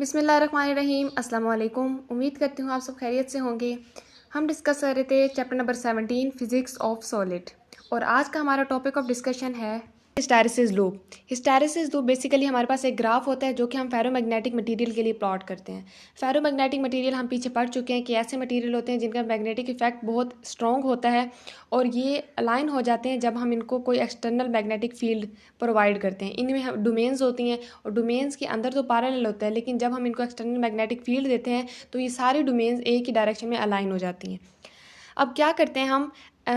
बिस्मिल्लाहिर्रहमानिर्रहीम। अस्सलाम वालेकुम। उम्मीद करती हूँ आप सब खैरियत से होंगे। हम डिस्कस कर रहे थे chapter number 17 physics of solid, और आज का हमारा टॉपिक ऑफ डिस्कशन है hysteresis loop. Hysteresis loop basically हमारे पास एक ग्राफ होता है जो कि हम फेरोमैग्नेटिक मटेरियल के लिए प्लॉट करते हैं। फेरोमैग्नेटिक मटेरियल हम पीछे पढ़ चुके हैं कि ऐसे मटेरियल होते हैं जिनका मैग्नेटिक इफेक्ट बहुत स्ट्रॉन्ग होता है और ये अलाइन हो जाते हैं जब हम इनको कोई एक्सटर्नल मैग्नेटिक फील्ड प्रोवाइड करते हैं। इनमें डोमेन्स होती हैं और डोमेन्स के अंदर तो पैरेलल होता है, लेकिन जब हम इनको एक्सटर्नल मैग्नेटिक फील्ड देते हैं तो ये सारी डोमेन्स एक ही डायरेक्शन में अलाइन हो जाती हैं। अब क्या करते हैं हम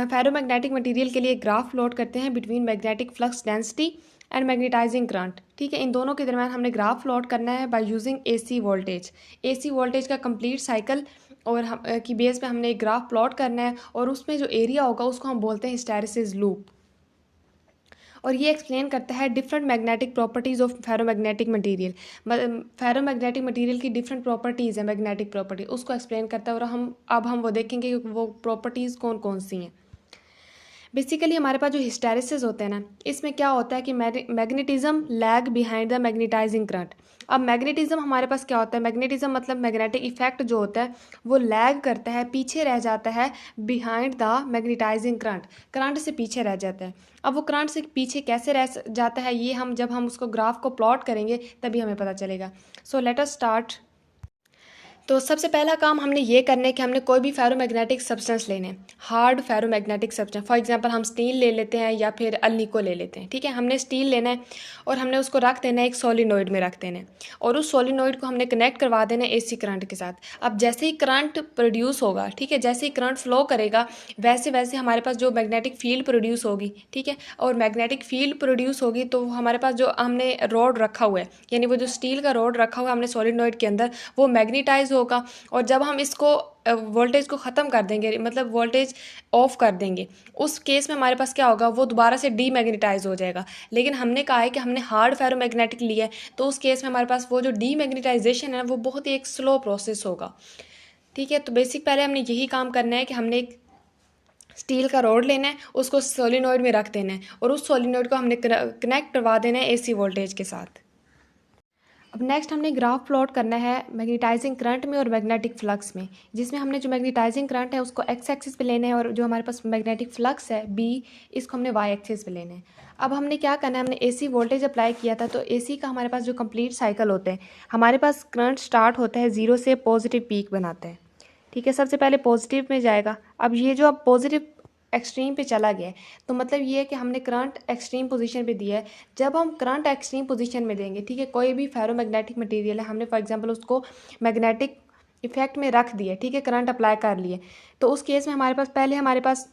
फेरोमैग्नेटिक मटेरियल के लिए ग्राफ प्लॉट करते हैं between magnetic flux density and magnetizing current. ठीक है, इन दोनों के दरम्यान हमने ग्राफ प्लॉट करना है by using AC voltage. AC voltage का कंप्लीट साइकिल और की बेस पे हमने एक ग्राफ प्लॉट करना है और उसमें जो एरिया होगा उसको हम बोलते हैं हिस्टैरिसीस लूप, और ये एक्सप्लेन करता है different magnetic properties of ferromagnetic material. Ferromagnetic material की डिफरेंट प्रॉपर्टीज़ है, मैग्नेटिक प्रॉपर्टी उसको एक्सप्लेन करता है, और हम वो देखेंगे कि वो प्रॉपर्टीज़ कौन कौन सी हैं। बेसिकली हमारे पास जो हिस्टैरिसीस होते हैं ना, इसमें क्या होता है कि magnetism lag behind the magnetizing current. अब मैग्नेटिज्म हमारे पास क्या होता है, मैग्नेटिज्म मतलब मैग्नेटिक इफेक्ट जो होता है वो लैग करता है, पीछे रह जाता है behind the magnetizing current, current से पीछे रह जाता है। अब वो करंट से पीछे कैसे रह जाता है ये हम जब हम उसको ग्राफ को प्लॉट करेंगे तभी हमें पता चलेगा। So let us start. तो सबसे पहला काम हमने ये करना है कि हमने कोई भी फेरोमैग्नेटिक सब्सटेंस लेने हैं, hard ferromagnetic substance. For example हम स्टील ले लेते हैं या फिर अल्निको ले लेते हैं। ठीक है, हमने स्टील लेना है और हमने उसको रख देना है एक सोलिनॉइड में रख देना है, और उस सोलिनॉइड को हमने कनेक्ट करवा देना है एसी करंट के साथ। अब जैसे ही करंट प्रोड्यूस होगा, ठीक है, जैसे ही करंट फ्लो करेगा वैसे वैसे हमारे पास जो मैग्नेटिक फील्ड प्रोड्यूस होगी, ठीक है, और मैग्नेटिक फील्ड प्रोड्यूस होगी तो हमारे पास जो हमने रॉड रखा हुआ है, यानी वो जो स्टील का रॉड रखा हुआ है हमने सोलिनॉइड के अंदर, वो मैग्नेटाइज होगा। और जब हम इसको वोल्टेज को ख़त्म कर देंगे, मतलब वोल्टेज ऑफ कर देंगे, उस केस में हमारे पास क्या होगा, वो दोबारा से डीमैग्नेटाइज हो जाएगा। लेकिन हमने कहा है कि हमने हार्ड फेरोमैग्नेटिक लिया है, तो उस केस में हमारे पास वो जो डीमैग्नेटाइजेशन है वो बहुत ही एक स्लो प्रोसेस होगा। ठीक है, तो बेसिक पहले हमने यही काम करना है कि हमने एक स्टील का रॉड लेना है, उसको सोलिनॉइड में रख देना है और उस सोलिनॉइड को हमने कनेक्ट करवा देना है एसी वोल्टेज के साथ। अब नेक्स्ट हमने ग्राफ प्लॉट करना है मैग्नेटाइजिंग करंट में और मैग्नेटिक फ्लक्स में, जिसमें हमने जो मैग्नेटाइजिंग करंट है उसको एक्स एक्सिस पे लेना है और जो हमारे पास मैग्नेटिक फ्लक्स है बी, इसको हमने वाई एक्सिस पे लेना है। अब हमने क्या करना है, हमने एसी वोल्टेज अप्लाई किया था, तो एसी का हमारे पास जो कंप्लीट साइकिल होता है, हमारे पास करंट स्टार्ट होता है 0 से पॉजिटिव पीक बनाता है। ठीक है, सबसे पहले पॉजिटिव में जाएगा। अब ये जो अब पॉजिटिव एक्सट्रीम पे चला गया है, तो मतलब ये है कि हमने करंट एक्सट्रीम पोजीशन पे दिया है। जब हम करंट एक्सट्रीम पोजीशन में देंगे, ठीक है, कोई भी फेरोमैग्नेटिक मटेरियल है, हमने फॉर एग्जांपल उसको मैग्नेटिक इफेक्ट में रख दिया, ठीक है, करंट अप्लाई कर लिए, तो उस केस में हमारे पास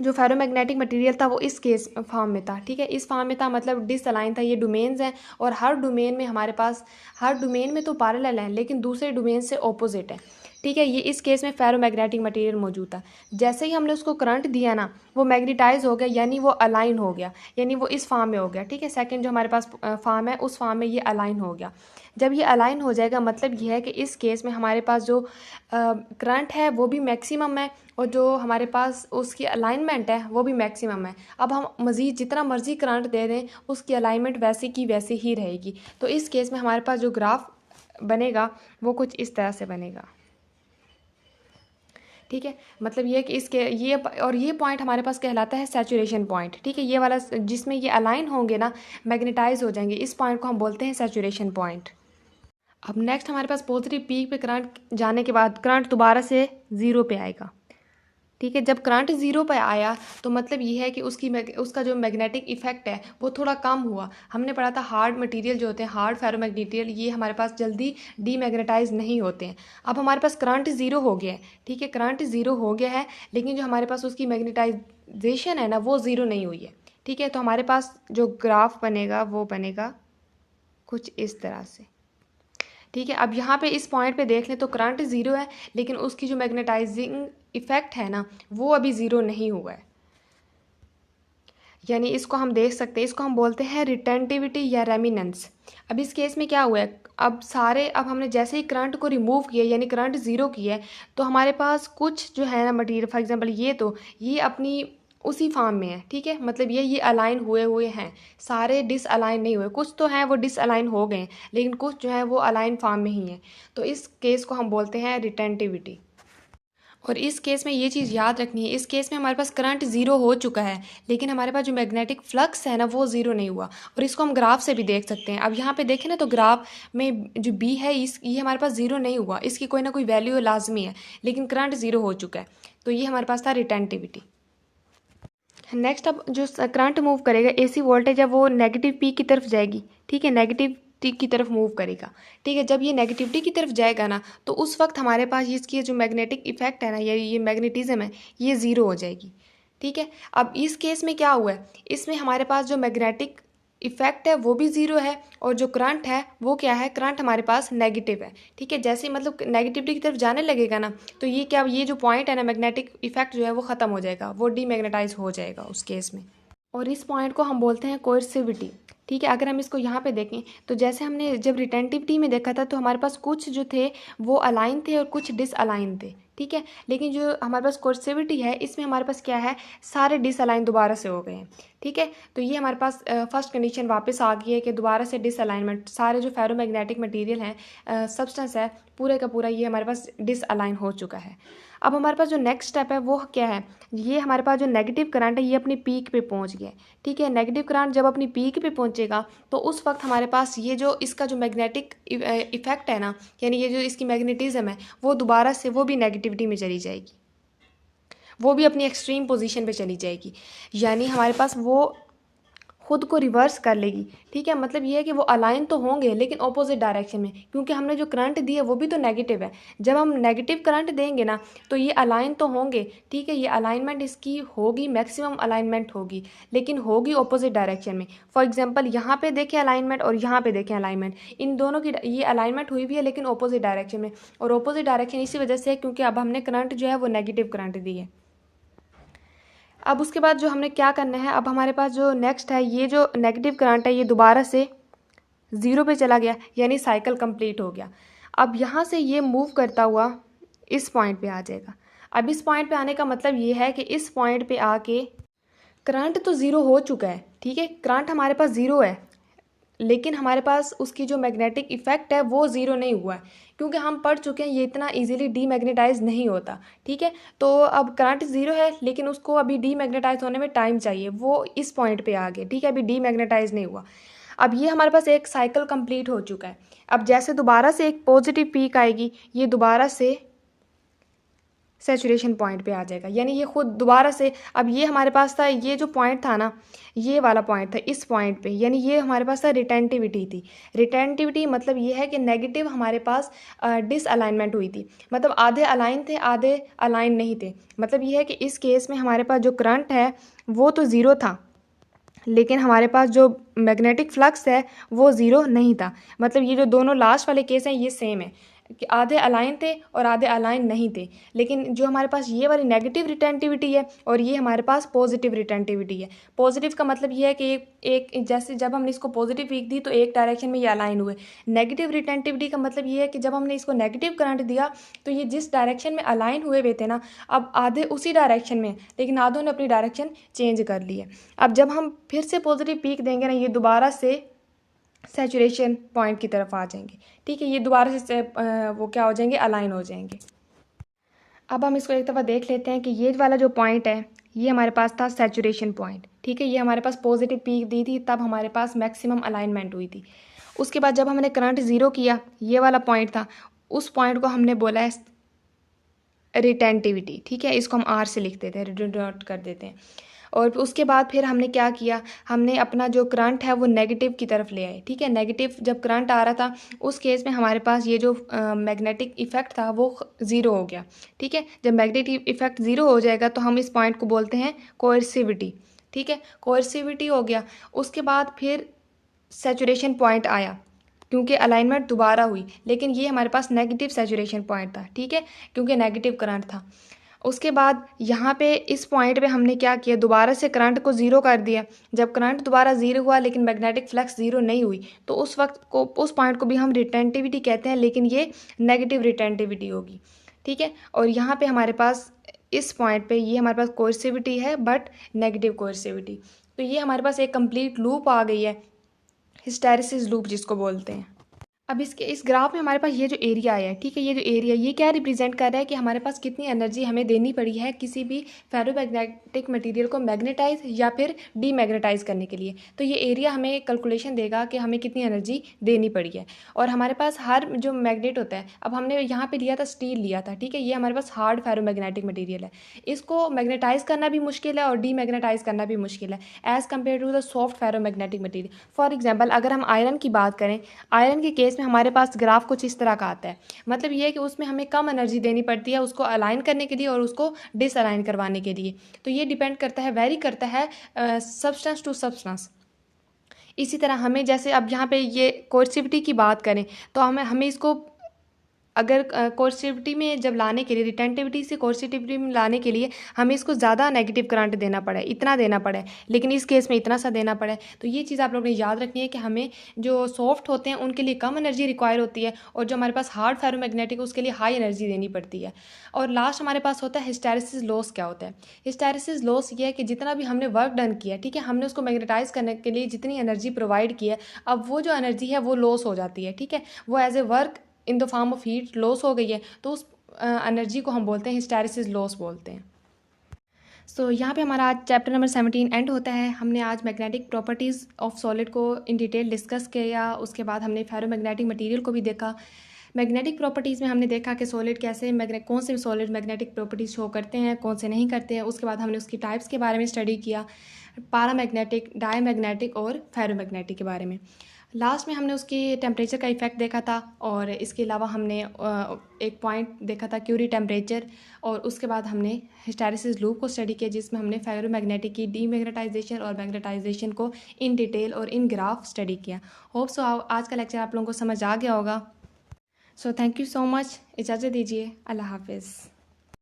जो फेरोमैग्नेटिक मटेरियल था वो इस केस फॉर्म में था। ठीक है, इस फॉर्म में था मतलब डिसअलाइन था। ये डोमेन्स हैं और हर डोमेन में हमारे पास, हर डोमेन में तो पैरेलल है लेकिन दूसरे डोमेन से ऑपोजिट है। ठीक है, ये इस केस में फेरोमैग्नेटिक मटेरियल मौजूद था। जैसे ही हमने उसको करंट दिया ना, वो मैग्नेटाइज हो गया, यानी वो अलाइन हो गया, यानी वो इस फॉर्म में हो गया। ठीक है, सेकंड जो हमारे पास फॉर्म है उस फॉर्म में ये अलाइन हो गया। जब ये अलाइन हो जाएगा मतलब ये है कि इस केस में हमारे पास जो करंट है वो भी मैक्सिमम है और जो हमारे पास उसकी अलाइनमेंट है वो भी मैक्सिमम है। अब हम मज़ीद जितना मर्ज़ी करंट दे दें उसकी अलाइनमेंट वैसी की वैसी ही रहेगी। तो इस केस में हमारे पास जो ग्राफ बनेगा वो कुछ इस तरह से बनेगा। ठीक है, मतलब ये कि इसके ये पॉइंट हमारे पास कहलाता है सैचुरेशन पॉइंट। ठीक है, ये वाला जिसमें ये अलाइन होंगे ना, मैग्नेटाइज हो जाएंगे, इस पॉइंट को हम बोलते हैं सैचुरेशन पॉइंट। अब नेक्स्ट हमारे पास पॉजिटिव पीक पे करंट जाने के बाद करंट दोबारा से 0 पे आएगा। ठीक है, जब करंट 0 पे आया तो मतलब ये है कि उसका जो मैग्नेटिक इफेक्ट है वो थोड़ा कम हुआ। हमने पढ़ा था हार्ड मटेरियल जो होते हैं, हार्ड फेरोमैग्नेटियल, ये हमारे पास जल्दी डीमैग्नेटाइज नहीं होते हैं। अब हमारे पास करंट 0 हो गया है। ठीक है, करंट 0 हो गया है लेकिन जो हमारे पास उसकी मैग्नेटाइजेशन है ना वो 0 नहीं हुई है। ठीक है, तो हमारे पास जो ग्राफ बनेगा वो बनेगा कुछ इस तरह से। ठीक है, अब यहाँ पे इस पॉइंट पे देख लें तो करंट 0 है लेकिन उसकी जो मैग्नेटाइजिंग इफेक्ट है ना वो अभी 0 नहीं हुआ है, यानी इसको हम देख सकते हैं, इसको हम बोलते हैं रिटेंटिविटी या रेमिनेंस। अब इस केस में क्या हुआ है, अब हमने जैसे ही करंट को रिमूव किया यानी करंट 0 किया है, तो हमारे पास कुछ जो है ना मटीरियल, फॉर एग्जांपल ये अपनी उसी फॉर्म में है, ठीक है। मतलब ये अलाइन हुए हुए हैं, सारे डिसअलाइन नहीं हुए, कुछ तो हैं वो डिसअलाइन हो गए, लेकिन कुछ जो है वो अलाइन फॉर्म में ही है। तो इस केस को हम बोलते हैं रिटेंटिविटी। और इस केस में ये चीज़ याद रखनी है, इस केस में हमारे पास करंट ज़ीरो हो चुका है, लेकिन हमारे पास जो मैग्नेटिक फ्लक्स है ना वो ज़ीरो नहीं हुआ। और इसको हम ग्राफ से भी देख सकते हैं। अब यहाँ पे देखें ना, तो ग्राफ में जो बी है ये हमारे पास ज़ीरो नहीं हुआ, इसकी कोई ना कोई वैल्यू लाजमी है, लेकिन करंट ज़ीरो हो चुका है। तो ये हमारे पास था रिटेंटिविटी। नेक्स्ट, अब जो करंट मूव करेगा, एसी वोल्टेज है वो नेगेटिव पी की तरफ जाएगी, ठीक है, नेगेटिव टी की तरफ मूव करेगा, ठीक है। जब ये नेगेटिविटी की तरफ जाएगा ना, तो उस वक्त हमारे पास इसकी जो मैग्नेटिक इफेक्ट है ना, या ये मैग्नेटिज्म है, ये ज़ीरो हो जाएगी, ठीक है। अब इस केस में क्या हुआ है, इसमें हमारे पास जो मैग्नेटिक इफेक्ट है वो भी ज़ीरो है, और जो करंट है वो क्या है, करंट हमारे पास नेगेटिव है, ठीक है। जैसे मतलब नेगेटिविटी की तरफ जाने लगेगा ना, तो ये जो पॉइंट है ना, मैग्नेटिक इफेक्ट जो है वो ख़त्म हो जाएगा, वो डीमैग्नेटाइज हो जाएगा उस केस में। और इस पॉइंट को हम बोलते हैं कोएर्सिविटी, ठीक है। अगर हम इसको यहाँ पे देखें, तो जैसे हमने जब रिटेंटिविटी में देखा था, तो हमारे पास कुछ जो थे वो अलाइन थे और कुछ डिसअलाइन थे, ठीक है। लेकिन जो हमारे पास कोएर्सिविटी है, इसमें हमारे पास क्या है, सारे डिसअलाइन दोबारा से हो गए हैं, ठीक है। तो ये हमारे पास फर्स्ट कंडीशन वापस आ गई है कि दोबारा से डिसअलाइनमेंट, सारे जो फेरोमैग्नेटिक मटेरियल हैं, सब्सटेंस है, पूरे का पूरा ये हमारे पास डिसअलाइन हो चुका है। अब हमारे पास जो नेक्स्ट स्टेप है वो क्या है, ये हमारे पास जो नेगेटिव करंट है ये अपनी पीक पे पहुंच गया, ठीक है। नेगेटिव करंट जब अपनी पीक पे पहुंचेगा, तो उस वक्त हमारे पास ये जो इसका जो मैग्नेटिक इफेक्ट है ना, यानी ये जो इसकी मैग्नेटिज्म है, वो दोबारा से वो भी नेगेटिविटी में चली जाएगी, वो भी अपनी एक्सट्रीम पोजीशन पे चली जाएगी, यानी हमारे पास वो खुद को रिवर्स कर लेगी, ठीक है। मतलब ये है कि वो अलाइन तो होंगे, लेकिन ऑपोजिट डायरेक्शन में, क्योंकि हमने जो करंट दी है वो भी तो नेगेटिव है। जब हम नेगेटिव करंट देंगे ना, तो ये अलाइन तो होंगे, ठीक है, ये अलाइनमेंट इसकी होगी, मैक्सिमम अलाइनमेंट होगी, लेकिन होगी ऑपोजिट डायरेक्शन में। फॉर एग्जाम्पल, यहाँ पे देखें अलाइनमेंट और यहाँ पे देखें अलाइनमेंट, इन दोनों की ये अलाइनमेंट हुई भी है, लेकिन ऑपोजिट डायरेक्शन में। और ऑपोजिट डायरेक्शन इसी वजह से है क्योंकि अब हमने करंट जो है वो नेगेटिव करंट दी है। अब उसके बाद जो हमने क्या करना है, अब हमारे पास जो नेक्स्ट है, ये जो नेगेटिव करंट है ये दोबारा से ज़ीरो पे चला गया, यानी साइकिल कंप्लीट हो गया। अब यहाँ से ये मूव करता हुआ इस पॉइंट पे आ जाएगा। अब इस पॉइंट पे आने का मतलब ये है कि इस पॉइंट पे आके करंट तो ज़ीरो हो चुका है, ठीक है, करंट हमारे पास ज़ीरो है, लेकिन हमारे पास उसकी जो मैग्नेटिक इफेक्ट है वो ज़ीरो नहीं हुआ है, क्योंकि हम पढ़ चुके हैं ये इतना इजीली डीमैग्नेटाइज नहीं होता, ठीक है। तो अब करंट ज़ीरो है, लेकिन उसको अभी डीमैग्नेटाइज होने में टाइम चाहिए, वो इस पॉइंट पे आ गया, ठीक है, अभी डीमैग्नेटाइज नहीं हुआ। अब ये हमारे पास एक साइकिल कंप्लीट हो चुका है। अब जैसे दोबारा से एक पॉजिटिव पीक आएगी, ये दोबारा से सैचुरेशन पॉइंट पे आ जाएगा, यानी ये खुद दोबारा से, अब ये हमारे पास था, ये जो पॉइंट था ना, ये वाला पॉइंट था इस पॉइंट पे, यानी ये हमारे पास था रिटेंटिविटी थी। रिटेंटिविटी मतलब ये है कि नेगेटिव हमारे पास डिसअलाइनमेंट हुई थी, मतलब आधे अलाइन थे, आधे अलाइन नहीं थे। मतलब ये है कि इस केस में हमारे पास जो करंट है वो तो ज़ीरो था, लेकिन हमारे पास जो मैग्नेटिक फ्लक्स है वो ज़ीरो नहीं था। मतलब ये जो दोनों लास्ट वाले केस हैं ये सेम है कि आधे अलाइन थे और आधे अलाइन नहीं थे, लेकिन जो हमारे पास ये वाली नेगेटिव रिटेंटिविटी है और ये हमारे पास पॉजिटिव रिटेंटिविटी है। पॉजिटिव का मतलब ये है कि एक जैसे जब हमने इसको पॉजिटिव पीक दी तो एक डायरेक्शन में ये अलाइन हुए। नेगेटिव रिटेंटिविटी का मतलब ये है कि जब हमने इसको नेगेटिव करंट दिया तो ये जिस डायरेक्शन में अलाइन हुए थे ना, अब आधे उसी डायरेक्शन में, लेकिन आधों ने अपनी डायरेक्शन चेंज कर ली है। अब जब हम फिर से पॉजिटिव पीक देंगे ना, ये दोबारा से सैचुरेशन पॉइंट की तरफ आ जाएंगे, ठीक है, ये दोबारा से वो क्या हो जाएंगे, अलाइन हो जाएंगे। अब हम इसको एक दफ़ा देख लेते हैं कि ये वाला जो पॉइंट है ये हमारे पास था सैचुरेशन पॉइंट, ठीक है, ये हमारे पास पॉजिटिव पीक दी थी, तब हमारे पास मैक्सिमम अलाइनमेंट हुई थी। उसके बाद जब हमने करंट ज़ीरो किया, ये वाला पॉइंट था, उस पॉइंट को हमने बोला है रिटेंटिविटी, ठीक है, इसको हम आर से लिख देते हैं, डिनोट कर देते हैं। और उसके बाद फिर हमने क्या किया, हमने अपना जो करंट है वो नेगेटिव की तरफ ले आए, ठीक है। नेगेटिव जब करंट आ रहा था उस केस में हमारे पास ये जो मैग्नेटिक इफेक्ट था वो ज़ीरो हो गया, ठीक है। जब मैग्नेटिक इफेक्ट ज़ीरो हो जाएगा तो हम इस पॉइंट को बोलते हैं कोएर्सिविटी, ठीक है, कोएर्सिविटी हो गया। उसके बाद फिर सैचुरेशन पॉइंट आया, क्योंकि अलाइनमेंट दोबारा हुई, लेकिन ये हमारे पास नेगेटिव सैचुरेशन पॉइंट था, ठीक है, क्योंकि नेगेटिव करंट था। उसके बाद यहाँ पे इस पॉइंट पे हमने क्या किया, दोबारा से करंट को ज़ीरो कर दिया। जब करंट दोबारा ज़ीरो हुआ लेकिन मैग्नेटिक फ्लक्स ज़ीरो नहीं हुई, तो उस वक्त को, उस पॉइंट को भी हम रिटेंटिविटी कहते हैं, लेकिन ये नेगेटिव रिटेंटिविटी होगी, ठीक है। और यहाँ पे हमारे पास इस पॉइंट पे ये हमारे पास कोएर्सिविटी है बट नेगेटिव कोएर्सिविटी। तो ये हमारे पास एक कंप्लीट लूप आ गई है, हिस्टैरिसीस लूप जिसको बोलते हैं। अब इसके इस ग्राफ में हमारे पास ये जो एरिया है, ठीक है, ये जो एरिया ये क्या रिप्रेजेंट कर रहा है कि हमारे पास कितनी एनर्जी हमें देनी पड़ी है किसी भी फेरोमैग्नेटिक मटेरियल को मैग्नेटाइज या फिर डीमैग्नेटाइज करने के लिए। तो ये एरिया हमें कैलकुलेशन देगा कि हमें कितनी एनर्जी देनी पड़ी है। और हमारे पास हर जो मैग्नेट होता है, अब हमने यहाँ पर लिया था स्टील लिया था, ठीक है, ये हमारे पास हार्ड फेरोमैग्नेटिक मटीरियल है। इसको मैग्नेटाइज करना भी मुश्किल है और डीमैग्नेटाइज करना भी मुश्किल है as compared to the soft ferromagnetic material. For example अगर हम आयरन की बात करें, आयरन के केस में हमारे पास ग्राफ कुछ इस तरह का आता है। मतलब ये है कि उसमें हमें कम एनर्जी देनी पड़ती है उसको अलाइन करने के लिए और उसको डिसअलाइन करवाने के लिए। तो ये डिपेंड करता है, वेरी करता है सब्सटेंस टू सब्सटेंस। इसी तरह हमें जैसे अब यहाँ पे ये कोएर्सिविटी की बात करें तो हमें इसको अगर कोएर्सिविटी में जब लाने के लिए, रिटेंटिविटी से कोएर्सिविटी में लाने के लिए हमें इसको ज़्यादा नेगेटिव करंट देना पड़ा है, इतना देना पड़ा है, लेकिन इस केस में इतना सा देना पड़ा है। तो ये चीज़ आप लोगों ने याद रखनी है कि हमें जो सॉफ्ट होते हैं उनके लिए कम एनर्जी रिक्वायर होती है और जो हमारे पास हार्ड फेरोमैग्नेटिक उसके लिए हाई एनर्जी देनी पड़ती है। और लास्ट हमारे पास होता है हिस्टैरिसीस लॉस। क्या होता है हिस्टैरिसीस लॉस? ये है कि जितना भी हमने वर्क डन किया, ठीक है, हमने उसको मैग्नेटाइज करने के लिए जितनी एनर्जी प्रोवाइड की है, अब वो जो एनर्जी है वो लॉस हो जाती है, ठीक है, वो as a work in the form of heat loss हो गई है। तो उस एनर्जी को हम बोलते हैं हिस्टैरिसीस लॉस बोलते हैं। सो यहाँ पे हमारा आज चैप्टर नंबर 17 एंड होता है। हमने आज मैग्नेटिक प्रॉपर्टीज़ ऑफ सॉलिड को इन डिटेल डिस्कस किया। उसके बाद हमने फेरोमैग्नेटिक मटेरियल को भी देखा। मैग्नेटिक प्रॉपर्टीज़ में हमने देखा कि सॉलिड कैसे कौन से सॉलिड मैग्नेटिक प्रॉपर्टीज़ शो करते हैं, कौन से नहीं करते हैं। उसके बाद हमने उसकी टाइप्स के बारे में स्टडी किया, पैरामैग्नेटिक, डायमैग्नेटिक और फेरोमैग्नेटिक के बारे में। लास्ट में हमने उसकी टेम्परेचर का इफ़ेक्ट देखा था और इसके अलावा हमने एक पॉइंट देखा था क्यूरी टेम्परेचर। और उसके बाद हमने हिस्टैरिसीस लूप को स्टडी किया जिसमें हमने फेरोमैग्नेटिक की डीमैग्नेटाइजेशन और मैग्नेटाइजेशन को इन डिटेल और इन ग्राफ स्टडी किया। होप सो आज का लेक्चर आप लोगों को समझ आ गया होगा। So thank you so much. इजाज़त दीजिए। अल्लाह हाफिज़।